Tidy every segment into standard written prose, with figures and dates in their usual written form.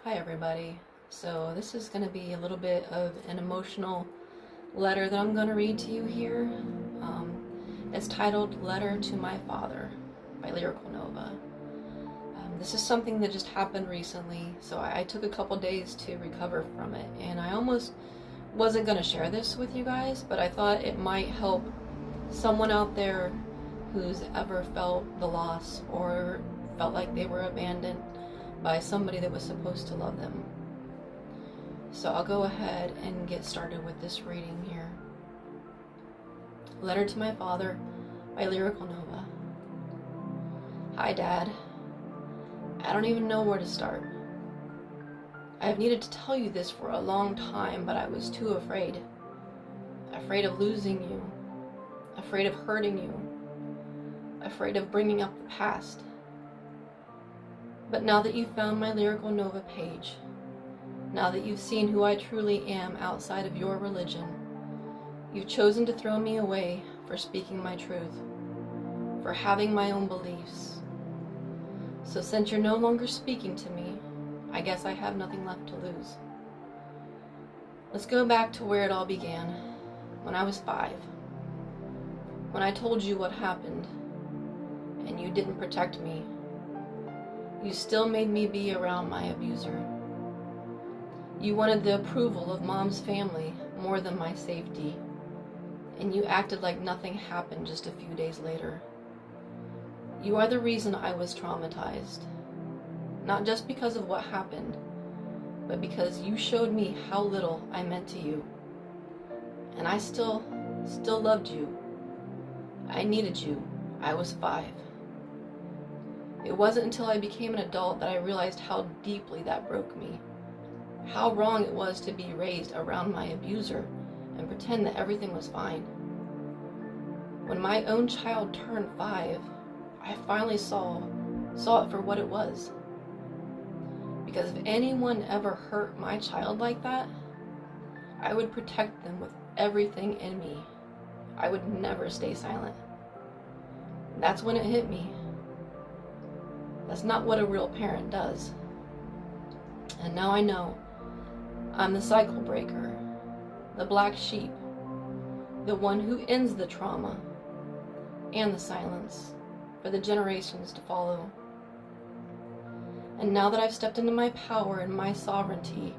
Hi everybody. So this is going to be a little bit of an emotional letter that I'm going to read to you here. It's titled Letter to My Father by Lyrical. This is something that just happened recently, so I took a couple days to recover from it, and I almost wasn't going to share this with you guys, but I thought it might help someone out there who's ever felt the loss or felt like they were abandoned by somebody that was supposed to love them. So I'll go ahead and get started with this reading here. Letter to My Father by Lyrical. Hi Dad. I don't even know where to start. I've needed to tell you this for a long time, but I was too afraid. Afraid of losing you. Afraid of hurting you. Afraid of bringing up the past. But now that you've found my Lyrical Nova page, now that you've seen who I truly am outside of your religion, you've chosen to throw me away for speaking my truth, for having my own beliefs. So since you're no longer speaking to me, I guess I have nothing left to lose. Let's go back to where it all began, when I was 5. When I told you what happened, and you didn't protect me. You still made me be around my abuser. You wanted the approval of Mom's family more than my safety, and you acted like nothing happened just a few days later. You are the reason I was traumatized, not just because of what happened, but because you showed me how little I meant to you. And I still loved you. I needed you. I was 5. It wasn't until I became an adult that I realized how deeply that broke me. How wrong it was to be raised around my abuser and pretend that everything was fine. When my own child turned 5, I finally saw it for what it was. Because if anyone ever hurt my child like that, I would protect them with everything in me. I would never stay silent. That's when it hit me. That's not what a real parent does. And now I know I'm the cycle breaker, the black sheep, the one who ends the trauma and the silence for the generations to follow. And now that I've stepped into my power and my sovereignty,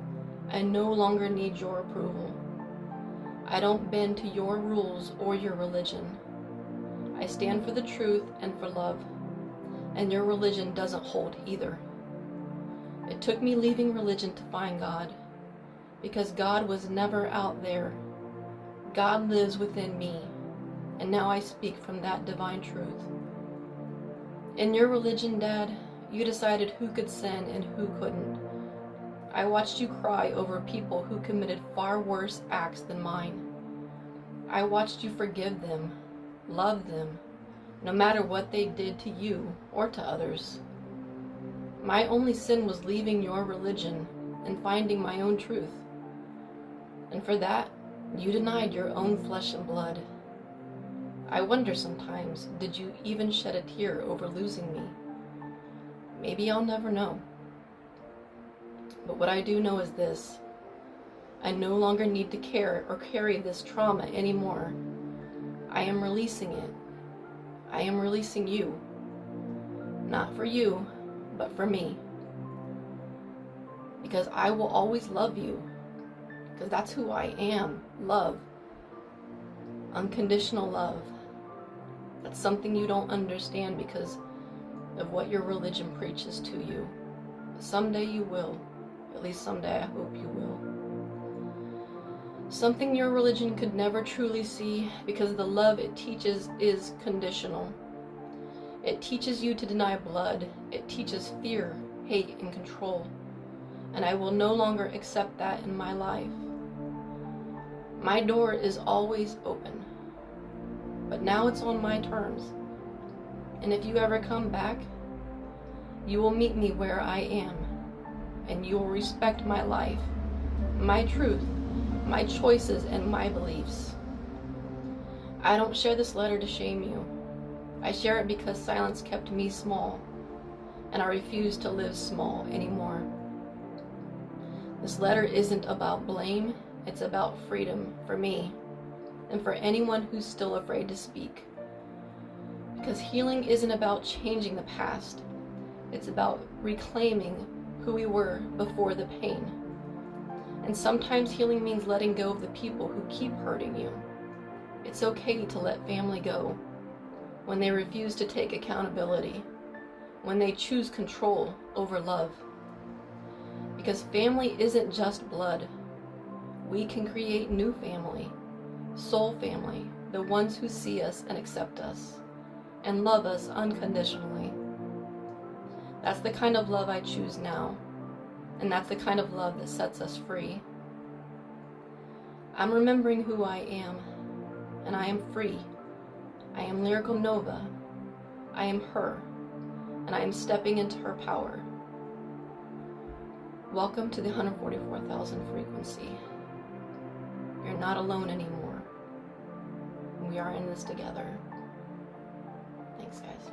I no longer need your approval. I don't bend to your rules or your religion. I stand for the truth and for love. And your religion doesn't hold either. It took me leaving religion to find God, because God was never out there. God lives within me, and now I speak from that divine truth. In your religion, Dad, you decided who could sin and who couldn't. I watched you cry over people who committed far worse acts than mine. I watched you forgive them, love them, no matter what they did to you or to others. My only sin was leaving your religion and finding my own truth. And for that, you denied your own flesh and blood. I wonder sometimes, did you even shed a tear over losing me? Maybe I'll never know. But what I do know is this: I no longer need to care or carry this trauma anymore. I am releasing it. I am releasing you. Not for you, but for me. Because I will always love you. Because that's who I am. Love. Unconditional love. That's something you don't understand because of what your religion preaches to you. Someday you will. At least someday I hope you will. Something your religion could never truly see, because the love it teaches is conditional. It teaches you to deny blood. It teaches fear, hate, and control. And I will no longer accept that in my life. My door is always open. But now it's on my terms. And if you ever come back, you will meet me where I am. And you will respect my life, my truth, my choices, and my beliefs. I don't share this letter to shame you. I share it because silence kept me small, and I refuse to live small anymore. This letter isn't about blame, it's about freedom for me and for anyone who's still afraid to speak. Because healing isn't about changing the past, it's about reclaiming who we were before the pain. And sometimes healing means letting go of the people who keep hurting you. It's okay to let family go when they refuse to take accountability, when they choose control over love. Because family isn't just blood. We can create new family, soul family, the ones who see us and accept us and love us unconditionally. That's the kind of love I choose now, and that's the kind of love that sets us free. I'm remembering who I am, and I am free. I am Lyrical Nova. I am her, and I am stepping into her power. Welcome to the 144,000 frequency. You're not alone anymore. We are in this together. Thanks, guys.